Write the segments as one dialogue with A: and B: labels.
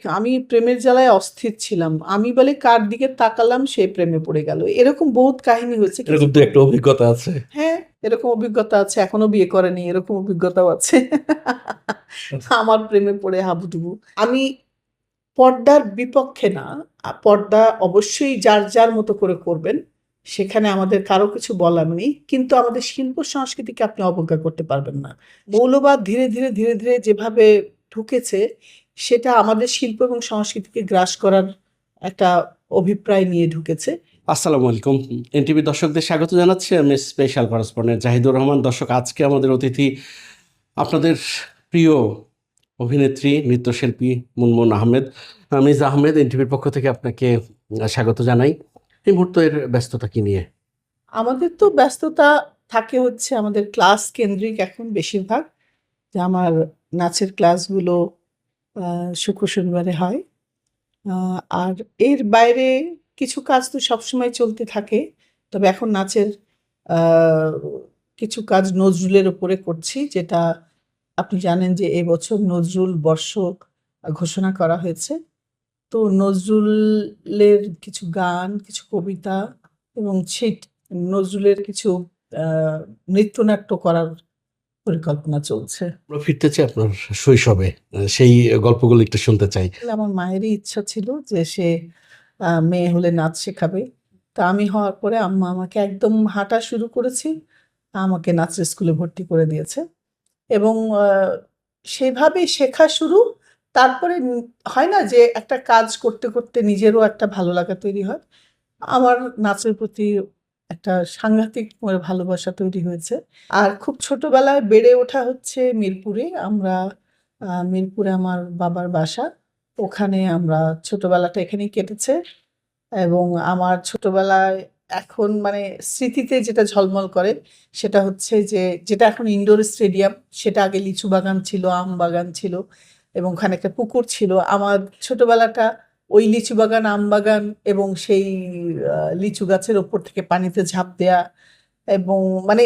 A: আমি প্রেমের জ্বালায় অস্থির ছিলাম। আমি বলে কার দিকে তাকালাম সে প্রেমে পড়ে গেল। এরকম বহুত কাহিনী হয়েছে
B: এরকম তো একটা অভিজ্ঞতা আছে।
A: হ্যাঁ, এরকম অভিজ্ঞতা আছে। এখনো বিয়ে করেনি এরকম অভিজ্ঞতাও আছে। আমার প্রেমে পড়ে হাবুডুবু। আমি পর্দার বিপক্ষে না। পর্দা অবশ্যই যার মতো করে করবেন। সেখানে আমাদের কারো কিছু বলার নেই। কিন্তু আমাদের শিল্প সংস্কৃতিকে আপনি অবজ্ঞা করতে পারবেন না। মৌলবাদ ধীরে ধীরে যেভাবে ঢুকেছে, সেটা আমাদের শিল্প এবং সংস্কৃতিকে গ্রাস করার একটা অভিপ্রায় নিয়ে ঢুকেছে।
B: আসসালামু আলাইকুম। এনটিভি দর্শকদের স্বাগত জানাচ্ছি। আমি স্পেশাল করেসপন্ডেন্ট জাহিদুর রহমান। দর্শক, আজকে আমাদের অতিথি আপনাদের প্রিয় অভিনেত্রী, নৃত্যশিল্পী মুনমুন আহমেদ। মিস আহমেদ, এনটিভির পক্ষ থেকে আপনাকে স্বাগত জানাই। এই মুহূর্তের ব্যস্ততা কি নিয়ে?
A: আমাদের তো ব্যস্ততা থাকে হচ্ছে আমাদের ক্লাস কেন্দ্রিক এখন বেশিরভাগ। যে আমার নাচের ক্লাসগুলো শুক্র শনিবারে হয়। আর এর বাইরে কিছু কাজ তো সবসময় চলতে থাকে। তবে এখন নাচের আ কিছু কাজ নজরুলের উপরে করছি, যেটা আপনি জানেন যে এবছর নজরুল বর্ষ ঘোষণা করা হয়েছে। তো নজরুলের কিছু গান, কিছু কবিতা এবং নজরুলের কিছু আ নৃত্যনাট্য করার পরিকল্পনা চলছে।
B: আমরা ফিরতে চাই আপনার শৈশবে। সেই গল্পগুলো একটু শুনতে চাই।
A: আমার মায়েরই ইচ্ছা ছিল যে সে মেয়ে হলে নাচ শেখাবে। তো আমি হওয়ার পরে আম্মা আমাকে একদম হাঁটা শুরু করেছি। আমাকে নাচের স্কুলে ভর্তি করে দিয়েছে এবং সেভাবেই শেখা শুরু। তারপরে হয় না যে একটা কাজ করতে নিজেরও একটা ভালো লাগা তৈরি হয়। আমার নাচের প্রতি একটা সাংঘাতিক ভালোবাসা তৈরি হয়েছে। আর খুব ছোটবেলায় বেড়ে ওঠা হচ্ছে মিরপুরে। মিরপুরে আমার বাবার বাসা। ওখানে আমরা ছোটবেলাটা এখানেই কেটেছে এবং আমার ছোটবেলায় এখন মানে স্মৃতিতে যেটা ঝলমল করে সেটা হচ্ছে যে যেটা এখন ইনডোর স্টেডিয়াম, সেটা আগে লিচু বাগান ছিল, আম বাগান ছিল এবং ওখানে একটা পুকুর ছিল। আমার ছোটবেলাটা ওই লিচু বাগান, আম বাগান এবং সেই লিচু গাছের ওপর থেকে পানিতে ঝাঁপ দেয়া এবং মানে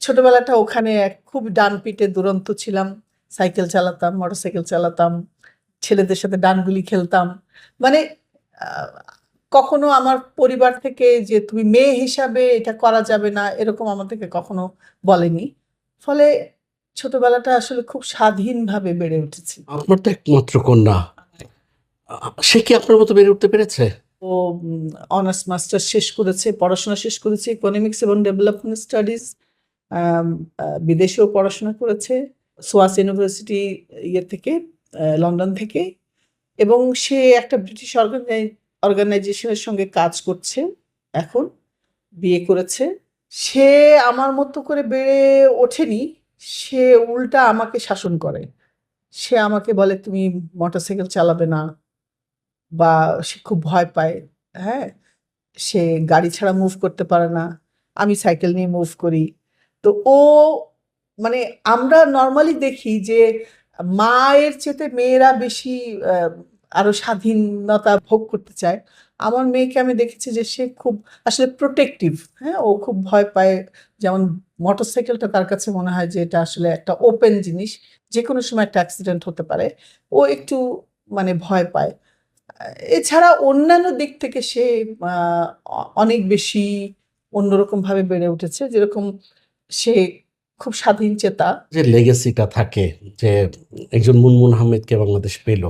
A: ছোটবেলাটা ওখানে খুব ডানপিটে দুরন্ত ছিলাম। সাইকেল চালাতাম, মোটরসাইকেল চালাতাম, ছেলেদের সাথে ডানগুলি খেলতাম। মানে আ কখনো আমার পরিবার থেকে যে তুমি মেয়ে হিসাবে এটা করা যাবে না, এরকম আমাদেরকে কখনো বলেনি। ফলে ছোটবেলাটা আসলে খুব স্বাধীনভাবে বেড়ে উঠেছি।
B: আপনার তো একমাত্র কন্যা। সে কি আপনার মতো বেড়ে উঠতে পেরেছে?
A: ও অনার্স মাস্টার্স শেষ করেছে, পড়াশোনা শেষ করেছে ইকোনমিক্স এবং ডেভেলপমেন্ট স্টাডিজ। আম বিদেশেও পড়াশোনা করেছে। সোয়াস ইউনিভার্সিটি থেকে লন্ডন থেকে এবং সে একটা ব্রিটিশ অর্গানাইজেশনের সঙ্গে কাজ করছে এখন। বিয়ে করেছে। সে আমার মতো করে বেড়ে ওঠেনি। সে উল্টা আমাকে শাসন করে। সে আমাকে বলে, "তুমি মোটরসাইকেল চালাবে না" বা সে খুব ভয় পায়। হ্যাঁ? সে গাড়ি ছাড়া মুভ করতে পারে না। আমি সাইকেল নিয়ে মুভ করি। তো ও মানে আমরা নরমালি দেখি যে মায়ের চেয়ে মেয়েরা বেশি আ আরো স্বাধীনতা ভোগ করতে চায়। আমার মেয়েকে আমি দেখেছি যে সে খুব আসলে প্রোটেক্টিভ, হ্যাঁ? ও খুব ভয় পায়। যেমন মোটরসাইকেলটা তার কাছে মনে হয় যে এটা আসলে একটা ওপেন জিনিস। যেকোনো সময় একটা অ্যাক্সিডেন্ট হতে পারে। ও একটু মানে ভয় পায়। আ এছাড়া অন্যান্য দিক থেকে সে আ অনেক বেশি অন্যরকমভাবে বেড়ে উঠেছে। যেরকম সে খুব স্বাধীনচেতা।
B: যে লেগেসিটা থাকে যে একজন মুনমুন আহমেদকে বাংলাদেশ পেল।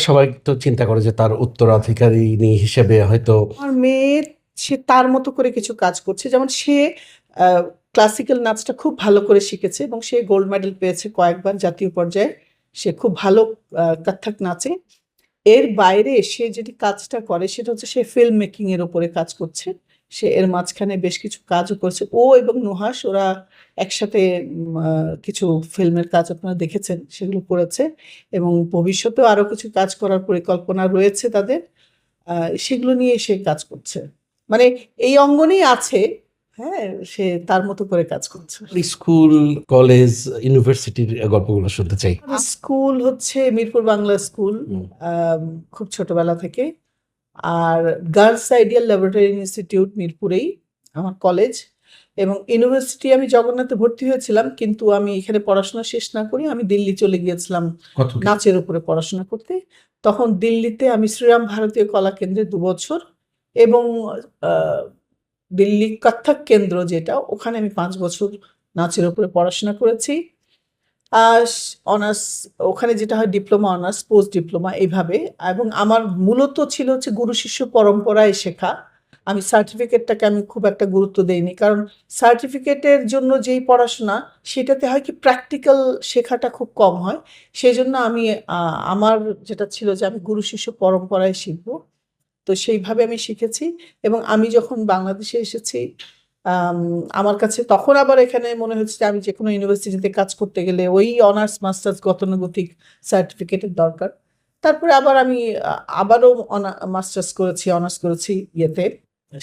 B: সবাই তো চিন্তা করে যে তার উত্তরাধিকারিণী হিসেবে হয়তো
A: আমার মেয়ে সে তার মতো করে কিছু কাজ করছে। যেমন সে আ ক্লাসিক্যাল নাচটা খুব ভালো করে শিখেছে এবং সে গোল্ড মেডেল পেয়েছে কয়েকবার জাতীয় পর্যায়ে। সে খুব ভালো কত্থক নাচে। এর বাইরে সে যেটি কাজটা করে সেটা হচ্ছে সে ফিল্ম মেকিং এর উপরে কাজ করছে। সে এর মাঝখানে বেশ কিছু কাজও করছে। ও এবং নুহাস ওরা একসাথে কিছু ফিল্মের কাজ আপনারা দেখেছেন, সেগুলো করেছে এবং ভবিষ্যতেও আরো কিছু কাজ করার পরিকল্পনা রয়েছে তাদের। আ সেগুলো নিয়ে সে কাজ করছে। মানে এই অঙ্গনেই আছে, হ্যাঁ? সে তার মতো করে কাজ করছে।
B: স্কুল, কলেজ, ইউনিভার্সিটির গল্পগুলো শুনতে চাই।
A: স্কুল হচ্ছে মিরপুর বাংলা স্কুল,
B: হুম।
A: আম খুব ছোটবেলা থেকে। আর গার্লস আইডিয়াল ল্যাবরেটরি ইনস্টিটিউট মিরপুরেই আমার কলেজ। এবং ইউনিভার্সিটি আমি জগন্নাথে ভর্তি হয়েছিলাম, কিন্তু আমি এখানে পড়াশোনা শেষ না করে আমি দিল্লি চলে গিয়েছিলাম নাচের উপরে পড়াশোনা করতে। তখন দিল্লিতে আমি শ্রীরাম ভারতীয় কলা কেন্দ্রে 2 বছর এবং আহ, দিল্লি কত্থক কেন্দ্র যেটা, ওখানে আমি 5 বছর নাচের উপরে পড়াশোনা করেছি। আর অনার্স ওখানে যেটা হয় ডিপ্লোমা, অনার্স, পোস্ট ডিপ্লোমা এইভাবে। এবং আমার মূলত ছিল হচ্ছে গুরু শিষ্য পরম্পরায় শেখা। আমি সার্টিফিকেটটাকে আমি খুব একটা গুরুত্ব দেইনি, কারণ সার্টিফিকেটের জন্য যেই পড়াশোনা সেটাতে হয় কি প্র্যাকটিক্যাল শেখাটা খুব কম হয়। সেই জন্য আমি আমার যেটা ছিল যে আমি গুরু শিষ্য পরম্পরায় শিখবো। তো সেইভাবে আমি শিখেছি। এবং আমি যখন বাংলাদেশে এসেছি, আম, আমার কাছে তখন আবার এখানে মনে হচ্ছে যে আমি যে কোনো ইউনিভার্সিটিতে কাজ করতে গেলে ওই অনার্স মাস্টার্স গতানুগতিক সার্টিফিকেটের দরকার। তারপরে আবার আমি আবারও মাস্টার্স করেছি, অনার্স করেছি ইয়েতে,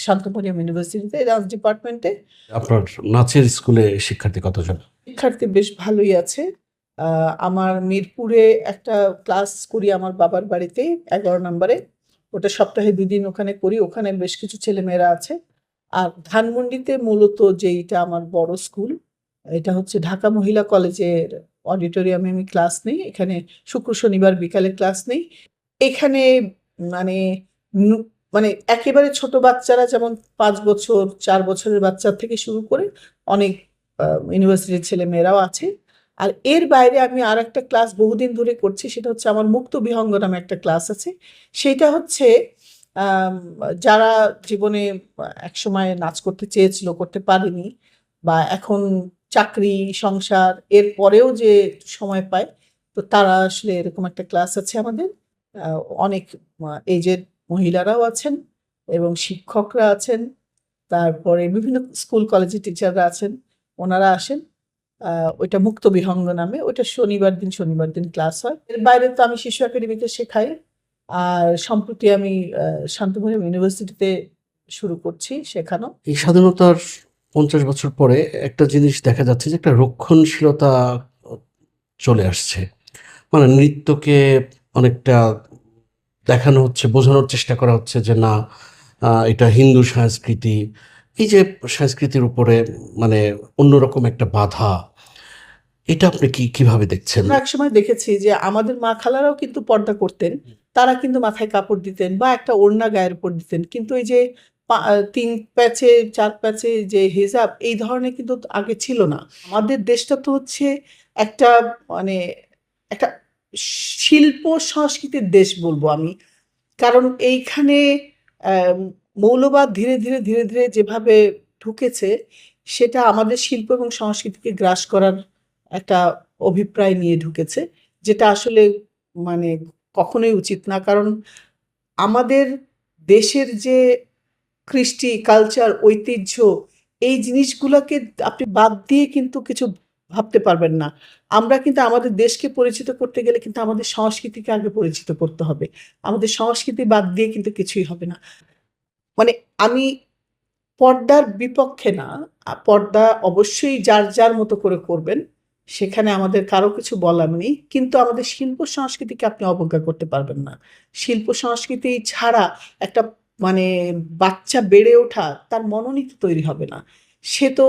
A: শান্তমরিয়াম ইউনিভার্সিটিতে ডান্স ডিপার্টমেন্টে।
B: আপনার নাচের স্কুলে শিক্ষার্থী কতজন?
A: শিক্ষার্থী বেশ ভালোই আছে। আমার মিরপুরে একটা ক্লাস করি আমার বাবার বাড়িতে 11 নম্বরে। ওটা সপ্তাহে 2 দিন ওখানে করি, ওখানে বেশ কিছু ছেলেমেয়েরা আছে। আর ধানমন্ডিতে মূলত যেইটা আমার বড় স্কুল, এটা হচ্ছে ঢাকা মহিলা কলেজের অডিটোরিয়ামে আমি ক্লাস নেই। এখানে শুক্র শনিবার বিকালে ক্লাস নেই। এখানে মানে নু- মানে একেবারে ছোট বাচ্চারা, যেমন 5 বছর 4 বছরের বাচ্চা থেকে শুরু করে অনেক ইউনিভার্সিটির ছেলে মেয়েরাও আছে। আর এর বাইরে আমি আর একটা ক্লাস বহুদিন ধরে করছি, সেটা হচ্ছে আমার মুক্ত বিহঙ্গ নামে একটা ক্লাস আছে। সেটা হচ্ছে আম, যারা জীবনে একসময় নাচ করতে চেয়েছিল, করতে পারেনি, বা এখন চাকরি সংসার এর পরেও যে সময় পায়, তো তারা আসলে এরকম একটা ক্লাস আছে আমাদের। অনেক এজেড মহিলারাও আছেন এবং শিক্ষকরা আছেন, তারপরে বিভিন্ন স্কুল কলেজের টিচাররা আছেন, ওনারা আসেন। ওইটা মুক্ত বিহঙ্গ নামে, ওইটা শনিবার দিন ক্লাস হয়। এর বাইরে তো আমি শিশু একাডেমিতে শেখাই। আর সম্প্রতি আমি শান্তমরিয়াম ইউনিভার্সিটিতে শুরু করছি শেখানো।
B: এই স্বাধীনতার 50 বছর পরে একটা জিনিস দেখা যাচ্ছে যে একটা রক্ষণশীলতা চলে আসছে। মানে নৃত্যকে অনেকটা দেখানো হচ্ছে, বোঝানোর চেষ্টা করা হচ্ছে যে না, এটা হিন্দু সংস্কৃতি। এই যে সংস্কৃতির উপরে মানে অন্যরকম একটা বাধা, এটা আপনি কিভাবে দেখছেন?
A: আমরা একসময় দেখেছি যে আমাদের মা খালারাও কিন্তু পর্দা করতেন। তারা কিন্তু মাথায় কাপড় দিতেন বা একটা ওড়না গায়ের উপর দিতেন, কিন্তু এই যে 3 প্যাচে 4 প্যাচে যে হিজাব, এই ধরনের কিন্তু আগে ছিল না। আমাদের দেশটা তো হচ্ছে একটা মানে একটা শিল্প সংস্কৃতির দেশ বলবো আমি। কারণ এইখানে আম, মৌলবাদ ধীরে ধীরে ধীরে ধীরে যেভাবে ঢুকেছে, সেটা আমাদের শিল্প এবং সংস্কৃতিকে গ্রাস করার একটা অভিপ্রায় নিয়ে ঢুকেছে, যেটা আসলে মানে কখনোই উচিত না। কারণ আমাদের দেশের যে কৃষ্টি, কালচার, ঐতিহ্য, এই জিনিসগুলোকে আপনি বাদ দিয়ে কিন্তু কিছু ভাবতে পারবেন না। আমরা কিন্তু আমাদের দেশকে পরিচিত করতে গেলে কিন্তু আমাদের সংস্কৃতিকে আগে পরিচিত করতে হবে। আমাদের সংস্কৃতি বাদ দিয়ে কিন্তু কিছুই হবে না। মানে আমি পর্দার বিপক্ষে না। পর্দা অবশ্যই যার যার মতো করে করবেন, সেখানে আমাদের কারো কিছু বলার নেই। কিন্তু আমাদের শিল্প সংস্কৃতিকে আপনি অবজ্ঞা করতে পারবেন না। শিল্প সংস্কৃতি ছাড়া একটা মানে বাচ্চা বেড়ে ওঠা, তার মনোনীত তৈরি হবে না। সে তো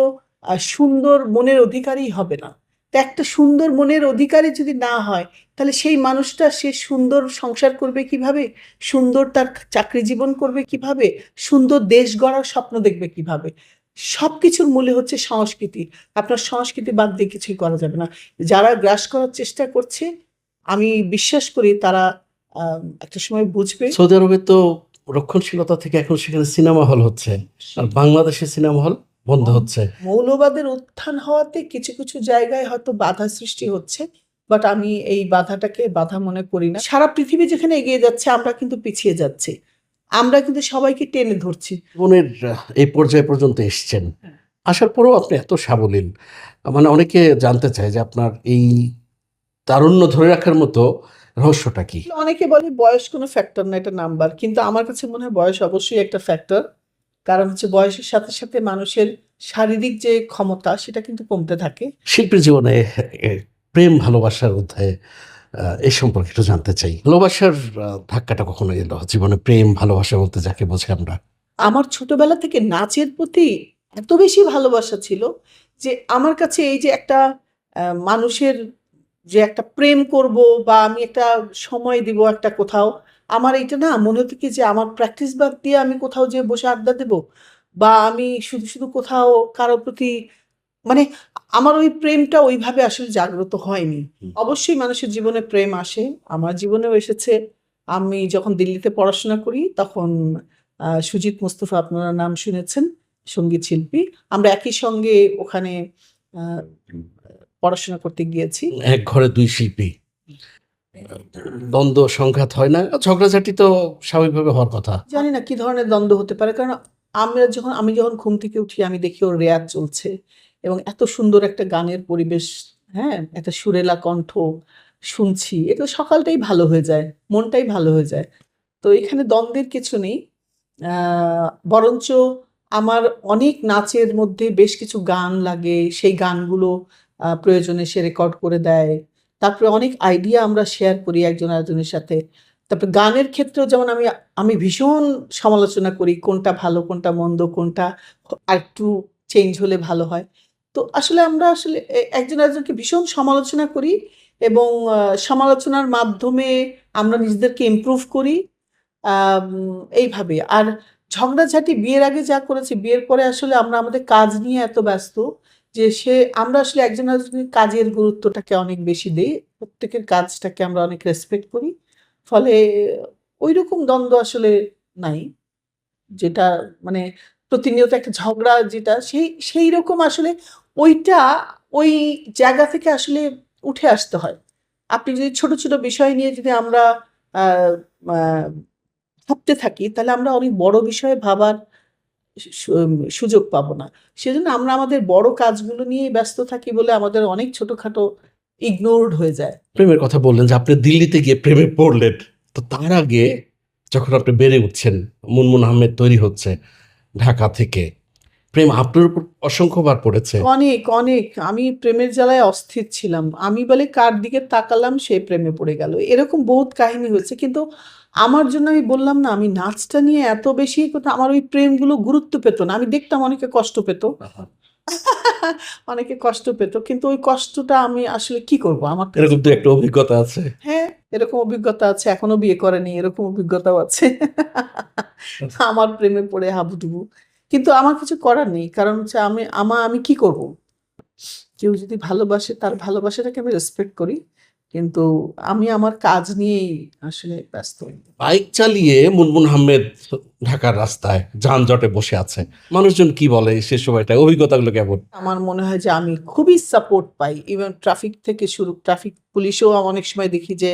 A: সুন্দর মনের অধিকারী হবে না। তো একটা সুন্দর মনের অধিকারী যদি না হয়, তাহলে সেই মানুষটা সে সুন্দর সংসার করবে কিভাবে, সুন্দর তার চাকরি জীবন করবে কিভাবে, সুন্দর দেশ গড়ার স্বপ্ন দেখবে কিভাবে? সবকিছুর মূলে হচ্ছে সংস্কৃতি। আপনার সংস্কৃতি বাদ দিয়ে কিছুই করা যাবে না। যারা গ্রাস করার চেষ্টা করছে, আমি বিশ্বাস করি তারা একটা সময় বুঝবে।
B: সৌদি আরবে তো রক্ষণশীলতা থেকে এখন সেখানে সিনেমা হল হচ্ছে, আর বাংলাদেশে সিনেমা হল বন্ধ হচ্ছে।
A: মৌলবাদের উত্থান হওয়াতে কিছু কিছু জায়গায় হয়তো বাধা সৃষ্টি হচ্ছে, বাট আমি এই বাধাটাকে বাধা মনে করি না। সারা পৃথিবী যেখানে এগিয়ে যাচ্ছে, আমরা কিন্তু পিছিয়ে যাচ্ছি। আমরা কিন্তু সবাইকে টেনে ধরছি।
B: জীবনের এই পর্যায় পর্যন্ত এসছেন, আসার পরেও আপনি এত সাবলীল। মানে অনেকে জানতে চায় যে আপনার এই তারুণ্য ধরে রাখার মতো রহস্যটা কি?
A: অনেকে বলে বয়স কোনো ফ্যাক্টর না, এটা নাম্বার। কিন্তু আমার কাছে মনে হয় বয়স অবশ্যই একটা ফ্যাক্টর। কারণ হচ্ছে বয়সের সাথে সাথে মানুষের শারীরিক যে ক্ষমতা, সেটা কিন্তু কমতে থাকে।
B: শিল্পীর জীবনে এ, প্রেম ভালোবাসার অধ্যায়ে এই সম্পর্কে একটু জানতে চাই। ভালোবাসার ধাক্কাটা কখনো এলো জীবনে? প্রেম ভালোবাসা বলতে যাকে বোঝে আমরা।
A: আমার ছোটবেলা থেকে নাচের প্রতি এত বেশি ভালোবাসা ছিল যে আমার কাছে এই যে একটা মানুষের যে একটা প্রেম করব বা আমি একটা সময় দিব একটা কোথাও, আমার এইটা না মনে হতো কি যে আমার প্র্যাকটিস বাদ দিয়ে আমি কোথাও যেয়ে বসে আড্ডা দেব বা আমি শুধু শুধু কোথাও কারোর প্রতি মানে আমার ওই প্রেমটা ওইভাবে আসলে জাগ্রত হয়নি। অবশ্যই মানুষের জীবনে প্রেম আসে, আমার জীবনেও এসেছে। আমি যখন দিল্লিতে পড়াশোনা করি তখন সুজিত মোস্তফা আপনারা নাম শুনেছেন, সঙ্গীত শিল্পী। আমরা একই সঙ্গে ওখানে আহ, পড়াশোনা করতে গিয়েছি।
B: এক ঘরে দুই শিল্পী, দ্বন্দ্ব সংঘাত হয় না? ঝগড়াঝাটি তো স্বাভাবিকভাবে হওয়ার কথা।
A: জানি না কি ধরনের দ্বন্দ্ব হতে পারে, কারণ আমি যখন ঘুম থেকে উঠি আমি দেখি ওর রেয়াজ চলছে এবং এত সুন্দর একটা গানের পরিবেশ, হ্যাঁ, একটা সুরেলা কণ্ঠ শুনছি, এটা সকালটাই ভালো হয়ে যায়, মনটাই ভালো হয়ে যায়। তো এখানে দ্বন্দ্বের কিছু নেই। বরঞ্চ আমার অনেক নাচের মধ্যে বেশ কিছু গান লাগে, সেই গানগুলো প্রয়োজনে সে রেকর্ড করে দেয়। তারপরে অনেক আইডিয়া আমরা শেয়ার করি একজন আরেকজনের সাথে। তারপরে গানের ক্ষেত্রেও যেমন আমি আমি ভীষণ সমালোচনা করি কোনটা ভালো, কোনটা মন্দ, কোনটা আরেকটু চেঞ্জ হলে ভালো হয়। তো আসলে আমরা আসলে একজন আরেকজনকে ভীষণ সমালোচনা করি এবং সমালোচনার মাধ্যমে আমরা নিজেদেরকে ইমপ্রুভ করি। আম এইভাবে। আর ঝগড়াঝাটি বিয়ের আগে যা করেছি, বিয়ের পরে আসলে আমরা আমাদের কাজ নিয়ে এত ব্যস্ত যে আমরা আসলে একজন আরেকজনের কাজের গুরুত্বটাকে অনেক বেশি দেই। প্রত্যেকের কাজটাকে আমরা অনেক রেসপেক্ট করি। ফলে ঐরকম দ্বন্দ্ব আসলে নাই। যেটা মানে প্রতিনিয়ত একটা ঝগড়া যেটা সেইরকম আসলে ওইটা ওই জায়গা থেকে আসলে উঠে আসতে হয়। আপনি যদি ছোট, ছোট বিষয় নিয়ে যদি আমরা আ আ ভাবতে থাকি তাহলে আমরা অনেক বড় বিষয়ে ভাবার সুযোগ পাবো না। সেজন্য আমরা আমাদের বড় কাজগুলো নিয়েই ব্যস্ত থাকি বলে আমাদের অনেক ছোটখাটো ইগনোরড হয়ে যায়।
B: প্রেমের কথা বললেন যে আপনি দিল্লিতে গিয়ে প্রেমে পড়লেন। তো তার আগে যখন আপনি বেড়ে উঠছেন, মুনমুন আহমেদ তৈরি হচ্ছে ঢাকা থেকে, প্রেম আপনার উপর অসংখ্যবার পড়েছে।
A: অনেক, অনেক। আমি প্রেমের জ্বালায় অস্থির ছিলাম। আমি বলে কার দিকে তাকালাম সে প্রেমে পড়ে গেল। এরকম বহুত কাহিনী হয়েছে। কিন্তু আমার জন্য আমি বললাম না আমি নাচটা নিয়ে এত বেশি আমার ওই প্রেমগুলো গুরুত্ব পেত না। আমি দেখতাম অনেকে কষ্ট পেত। অনেকে কষ্ট পেত। কিন্তু ওই কষ্টটা আমি আসলে কি করব? আমার তো
B: এরকম তো একটা অভিজ্ঞতা আছে।
A: হ্যাঁ, এরকম অভিজ্ঞতা আছে। এখনো বিয়ে করেনি এরকম অভিজ্ঞতাও আছে। আমার প্রেমে পড়ে হাবুডুবু। কিন্তু আমার কিছু করার নেই। কারণ হচ্ছে আমি কি করব? কেউ যদি ভালোবাসে তার ভালোবাসাটাকে আমি রেসপেক্ট করি। কিন্তু আমি আমার কাজ নিয়েই আসলে ব্যস্ত।
B: বাইক চালিয়ে মুনমুন আহমেদ ঢাকার রাস্তায় যানজটে বসে আছে। মানুষজন কি বলে সে সময়টায়? অভিজ্ঞতাগুলো কেমন?
A: আমার মনে হয় যে আমি খুবই সাপোর্ট পাই। ইভেন ট্রাফিক থেকে ট্রাফিক পুলিশও অনেক সময় দেখি যে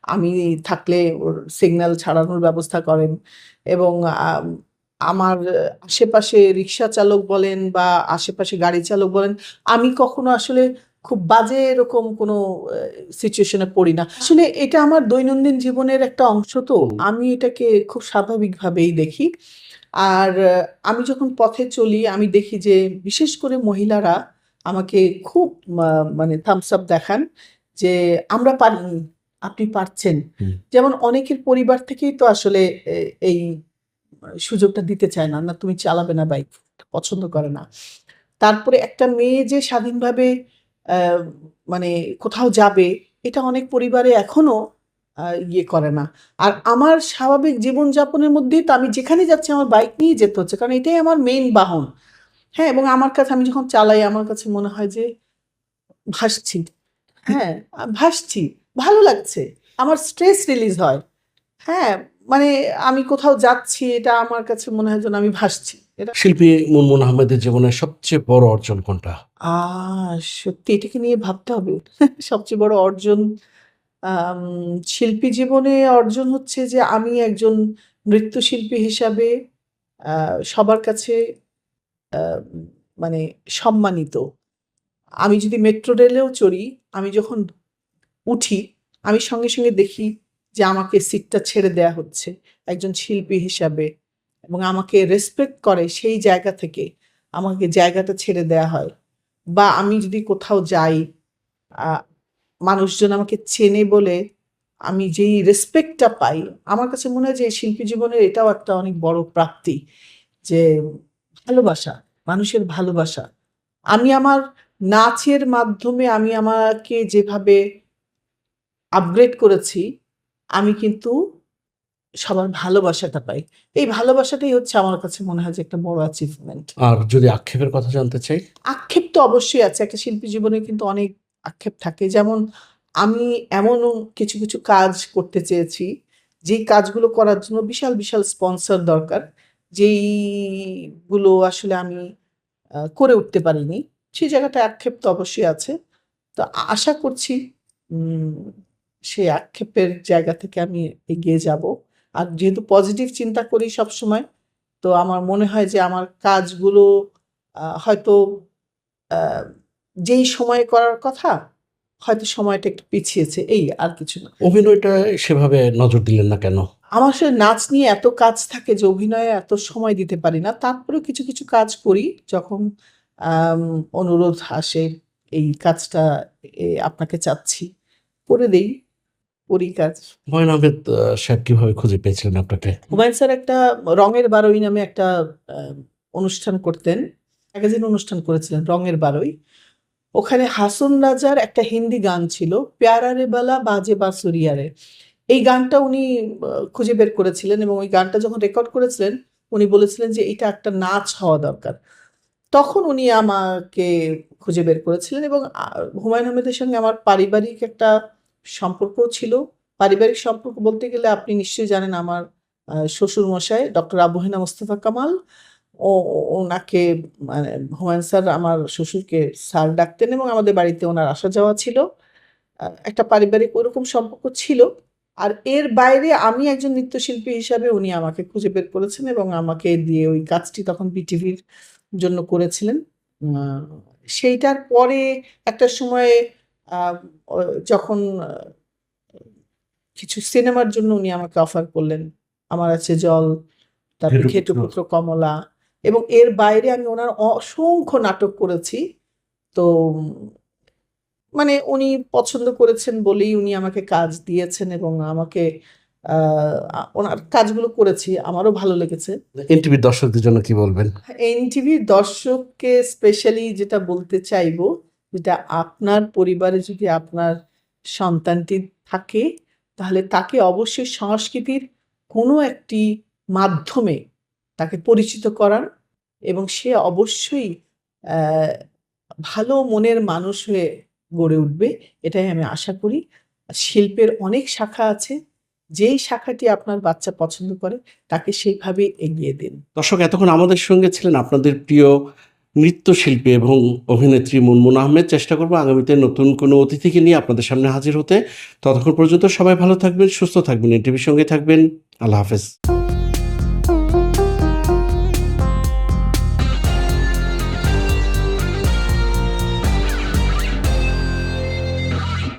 A: আমি থাকলে ওর সিগন্যাল ছাড়ানোর ব্যবস্থা করেন এবং আম আমার আশেপাশে রিক্সা চালক বলেন বা আশেপাশে গাড়ি চালক বলেন, আমি কখনো আসলে খুব বাজে এরকম কোনো সিচুয়েশন এ পড়ি না। আসলে এটা আমার দৈনন্দিন জীবনের একটা অংশ তো। আমি এটাকে খুব স্বাভাবিকভাবেই দেখি। আর আমি যখন পথে চলি আমি দেখি যে বিশেষ করে মহিলারা আমাকে খুব মানে থামস আপ দেখান যে, "আমরা পারিনি, আপনি পারছেন।"
B: হুম।
A: যেমন অনেকের পরিবার থেকেই তো আসলে এই সুযোগটা দিতে চায় না। না তুমি চালাবে না বাইক, পছন্দ করে না। তারপরে একটা মেয়ে যে স্বাধীনভাবে অ্যা মানে কোথাও যাবে, এটা অনেক পরিবারে এখনো ইয়ে করে না। আর আমার স্বাভাবিক জীবনযাপনের মধ্যেই তো আমি যেখানে যাচ্ছি আমার বাইক নিয়েই যেতে হচ্ছে। কারণ এটাই আমার মেইন বাহন। হ্যাঁ? এবং আমার কাছে আমি যখন চালাই আমার কাছে মনে হয় যে ভাসছি। হ্যাঁ, ভাসছি। ভালো লাগছে। আমার স্ট্রেস রিলিজ হয়। হ্যাঁ? মানে আমি কোথাও যাচ্ছি এটা আমার কাছে মনে হয় যেন আমি ভাসছি। এটা
B: শিল্পী মুনমুন আহমেদের জীবনের সবচেয়ে বড় অর্জন কোনটা?
A: আ সত্যি এটাকে নিয়ে ভাবতে হবে। সবচেয়ে বড় অর্জন আম শিল্পী জীবনে অর্জন হচ্ছে যে আমি একজন নৃত্যশিল্পী হিসাবে আ সবার কাছে আ মানে সম্মানিত। আমি যদি মেট্রো রেলেও চড়ি, আমি যখন উঠি, আমি সঙ্গে, সঙ্গে দেখি যে আমাকে সিটটা ছেড়ে দেয়া হচ্ছে একজন শিল্পী হিসাবে এবং আমাকে রেসপেক্ট করে সেই জায়গা থেকে আমাকে জায়গাটা ছেড়ে দেয়া হয়। বা আমি যদি কোথাও যাই, আ মানুষজন আমাকে চেনে বলে আমি যেই রেসপেক্টটা পাই, আমার কাছে মনে হয় যে শিল্পী জীবনের এটাও একটা অনেক বড় প্রাপ্তি যে ভালোবাসা। মানুষের ভালোবাসা। আমি আমার নাচের মাধ্যমে আমি আমাকে যেভাবে আপগ্রেড করেছি, আমি কিন্তু সবার ভালোবাসাটা পাই। এই ভালোবাসাটাই হচ্ছে আমার কাছে মনে হয় যে একটা বড় অ্যাচিভমেন্ট।
B: আর যদি আক্ষেপের কথা জানতে চাই?
A: আক্ষেপ তো অবশ্যই আছে। একটা শিল্পী জীবনে কিন্তু অনেক আক্ষেপ থাকে। যেমন আমি এমনও কিছু, কিছু কাজ করতে চেয়েছি, যেই কাজগুলো করার জন্য বিশাল, বিশাল স্পন্সর দরকার। যেইগুলো আসলে আমি করে উঠতে পারিনি। সেই জায়গাটায় আক্ষেপ তো অবশ্যই আছে। তো আশা করছি উম সেই আক্ষেপের জায়গা থেকে আমি এগিয়ে যাবো। আর যেহেতু পজিটিভ চিন্তা করি সবসময়, তো আমার মনে হয় যে আমার কাজগুলো হয়তো আ যেই সময়ে করার কথা, হয়তো সময়টা একটু পিছিয়েছে। এই আর কিছু না।
B: অভিনয়টা সেভাবে নজর দিলেন না কেন?
A: আমার আসলে নাচ নিয়ে এত কাজ থাকে যে অভিনয়ে এত সময় দিতে পারি না। তারপরেও কিছু, কিছু কাজ করি যখন আম অনুরোধ আসে, এই কাজটা আপনাকে চাচ্ছি। করে দেই, করি কাজ।
B: হুমায়ূন আহমেদ সাহেব কিভাবে খুঁজে পেয়েছিলেন আপনাকে?
A: হুমায়ূন স্যার একটা রঙের বারোই নামে একটা আ অনুষ্ঠান করতেন। ম্যাগাজিন অনুষ্ঠান করেছিলেন রঙের বারোই। ওখানে হাসন রাজার একটা হিন্দি গান ছিল, প্যারা রে বালা বাজে বাঁশুরিয়া রে। এই গানটা উনি খুঁজে বের করেছিলেন এবং ওই গানটা যখন রেকর্ড করেছিলেন, উনি বলেছিলেন যে এটা একটা নাচ হওয়া দরকার। তখন উনি আমাকে খুঁজে বের করেছিলেন এবং হুমায়ূন আহমেদের সঙ্গে আমার পারিবারিক একটা সম্পর্কও ছিল। পারিবারিক সম্পর্ক বলতে গেলে আপনি নিশ্চয়ই জানেন আমার শ্বশুরমশাই ডক্টর আবু হেনা মোস্তফা কামাল ওনাকে মানে হুমায়ূন স্যার আমার শ্বশুরকে স্যার ডাকতেন এবং আমাদের বাড়িতে ওনার আসা যাওয়া ছিল। একটা পারিবারিক ওরকম সম্পর্ক ছিল। আর এর বাইরে আমি একজন নৃত্যশিল্পী হিসাবে উনি আমাকে খুঁজে বের করেছেন এবং আমাকে দিয়ে ওই কাজটি তখন বিটিভির জন্য করেছিলেন। আ সেইটার পরে একটা সময়ে আ অ যখন কিছু সিনেমার জন্য উনি আমাকে অফার করলেন। 'আমার আছে জল', তারপরে 'ঘেটুপুত্র কমলা' এবং এর বাইরে আমি উনার অসংখ্য নাটক করেছি। তো মানে উনি পছন্দ করেছেন বলেই উনি আমাকে কাজ দিয়েছেন এবং আমাকে আ উনার কাজগুলো করেছি। আমারও ভালো লেগেছে।
B: এনটিভির দর্শকদের জন্য কি বলবেন?
A: এনটিভির দর্শককে স্পেশালি যেটা বলতে চাইবো, যেটা আপনার পরিবারে যদি আপনার সন্তানটি থাকে, তাহলে তাকে অবশ্যই সংস্কৃতির কোনো একটি মাধ্যমে তাকে পরিচিত করান এবং সে অবশ্যই অ্যা ভালো মনের মানুষ হয়ে গড়ে উঠবে, এটাই আমি আশা করি। শিল্পের অনেক শাখা আছে। যেই শাখাটি আপনার বাচ্চা পছন্দ করে, তাকে সেইভাবেই এগিয়ে দিন।
B: দর্শক এতক্ষণ আমাদের সঙ্গে ছিলেন আপনাদের প্রিয় নৃত্যশিল্পী এবং অভিনেত্রী মুনমুন আহমেদ। চেষ্টা করব আগামীতে নতুন কোনো অতিথিকে নিয়ে আপনাদের সামনে হাজির হতে। ততক্ষণ পর্যন্ত সবাই ভালো থাকবেন, সুস্থ থাকবেন, এনটিভির সঙ্গে থাকবেন। আল্লাহ হাফেজ।